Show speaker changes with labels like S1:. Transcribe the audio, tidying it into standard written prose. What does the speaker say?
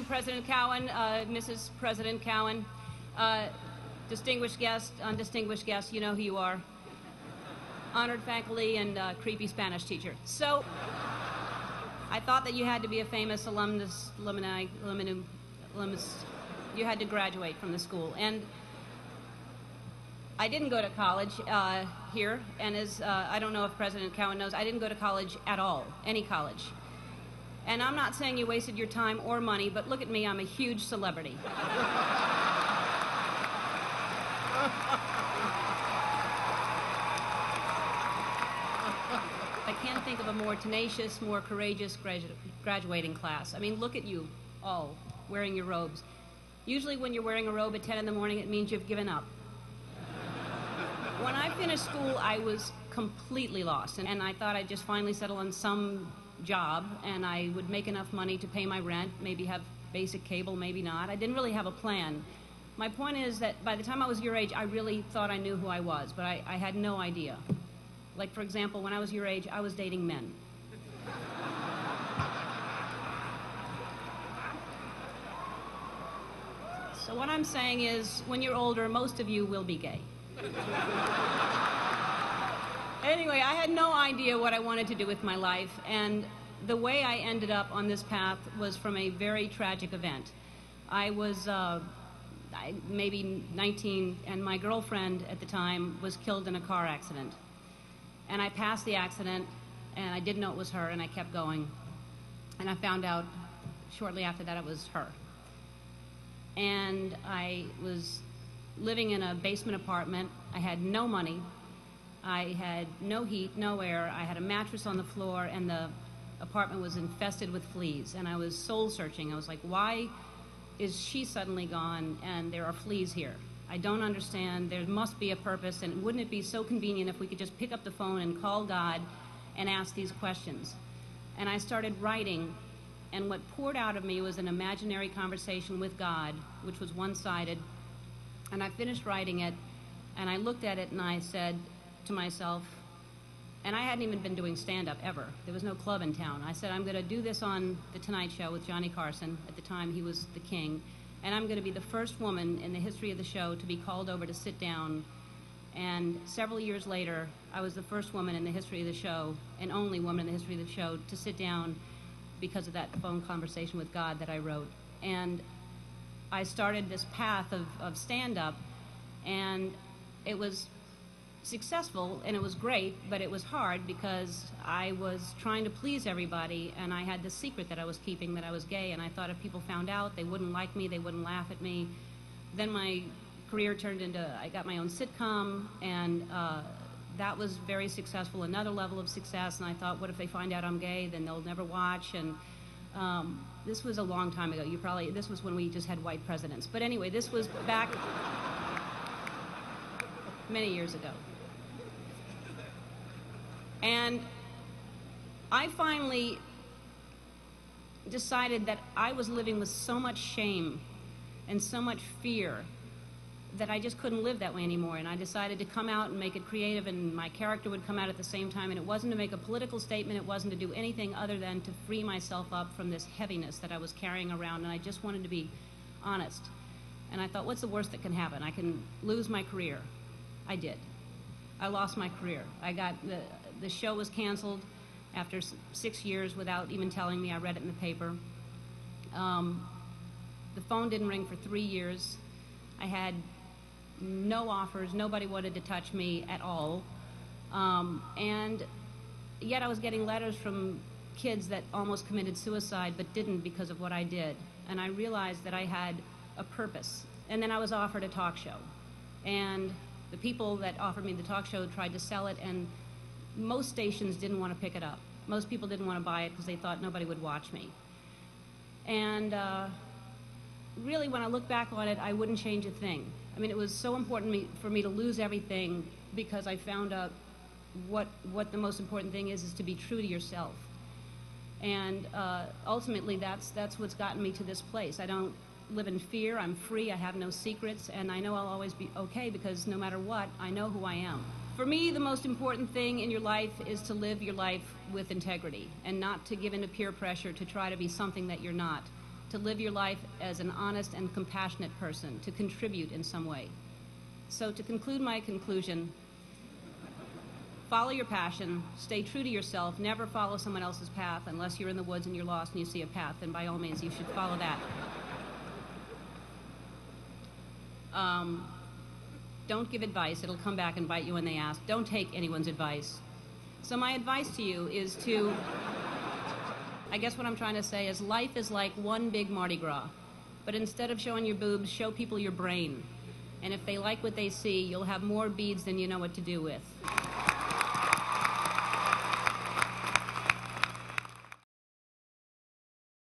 S1: President Cowan, Mrs. President Cowan, distinguished guests, undistinguished guests, you know who you are. Honored faculty and creepy Spanish teacher. So, I thought that you had to be a famous alumnus, you had to graduate from the school. And I didn't go to college here, and as I don't know if President Cowan knows, I didn't go to college at all, any college. And I'm not saying you wasted your time or money, but look at me, I'm a huge celebrity. I can't think of a more tenacious, more courageous graduating class. I mean, look at you all wearing your robes. Usually when you're wearing a robe at 10 in the morning, it means you've given up. When I finished school, I was completely lost, and I thought I'd just finally settle on some job, and I would make enough money to pay my rent, maybe have basic cable, maybe not. I didn't really have a plan. My point is that by the time I was your age, I really thought I knew who I was, but I had no idea. Like, for example, when I was your age, I was dating men. So what I'm saying is, when you're older, most of you will be gay. Anyway, I had no idea what I wanted to do with my life, and the way I ended up on this path was from a very tragic event. I was maybe 19, and my girlfriend at the time was killed in a car accident. And I passed the accident, and I didn't know it was her, and I kept going. And I found out shortly after that it was her. And I was living in a basement apartment. I had no money. I had no heat, no air. I had a mattress on the floor, and the apartment was infested with fleas. And I was soul searching. I was like, why is she suddenly gone and there are fleas here? I don't understand. There must be a purpose, and wouldn't it be so convenient if we could just pick up the phone and call God and ask these questions? And I started writing, and what poured out of me was an imaginary conversation with God, which was one-sided. And I finished writing it, and I looked at it, and I said to myself, and I hadn't even been doing stand-up ever. There was no club in town. I said, I'm going to do this on The Tonight Show with Johnny Carson. At the time, he was the king. And I'm going to be the first woman in the history of the show to be called over to sit down. And several years later, I was the first woman in the history of the show, and only woman in the history of the show, to sit down because of that phone conversation with God that I wrote. And I started this path of stand-up, and it was successful, and it was great, but it was hard because I was trying to please everybody, and I had this secret that I was keeping, that I was gay, and I thought if people found out, they wouldn't like me, they wouldn't laugh at me. Then my career turned into, I got my own sitcom, and that was very successful, another level of success, and I thought, what if they find out I'm gay, then they'll never watch, and this was a long time ago. This was when we just had white presidents. But anyway, this was back many years ago. And I finally decided that I was living with so much shame and so much fear that I just couldn't live that way anymore. And I decided to come out and make it creative, and my character would come out at the same time. And it wasn't to make a political statement. It wasn't to do anything other than to free myself up from this heaviness that I was carrying around. And I just wanted to be honest. And I thought, what's the worst that can happen? I can lose my career. I did. I lost my career. The show was canceled after 6 years without even telling me. I read it in the paper. The phone didn't ring for 3 years. I had no offers. Nobody wanted to touch me at all. And yet I was getting letters from kids that almost committed suicide but didn't because of what I did. And I realized that I had a purpose. And then I was offered a talk show. And the people that offered me the talk show tried to sell it, and most stations didn't want to pick it up. Most people didn't want to buy it because they thought nobody would watch me. And really, when I look back on it, I wouldn't change a thing. I mean, it was so important for me to lose everything because I found out what the most important thing is to be true to yourself. And ultimately, that's what's gotten me to this place. I don't live in fear. I'm free. I have no secrets. And I know I'll always be okay because no matter what, I know who I am. For me, the most important thing in your life is to live your life with integrity and not to give in to peer pressure to try to be something that you're not. to live your life as an honest and compassionate person, to contribute in some way. So to conclude my conclusion, follow your passion, stay true to yourself, never follow someone else's path unless you're in the woods and you're lost and you see a path, then by all means you should follow that. Don't give advice, it'll come back and bite you when they ask. Don't take anyone's advice. So my advice to you is to, I guess what I'm trying to say is life is like one big Mardi Gras, but instead of showing your boobs, show people your brain. And if they like what they see, you'll have more beads than you know what to do with.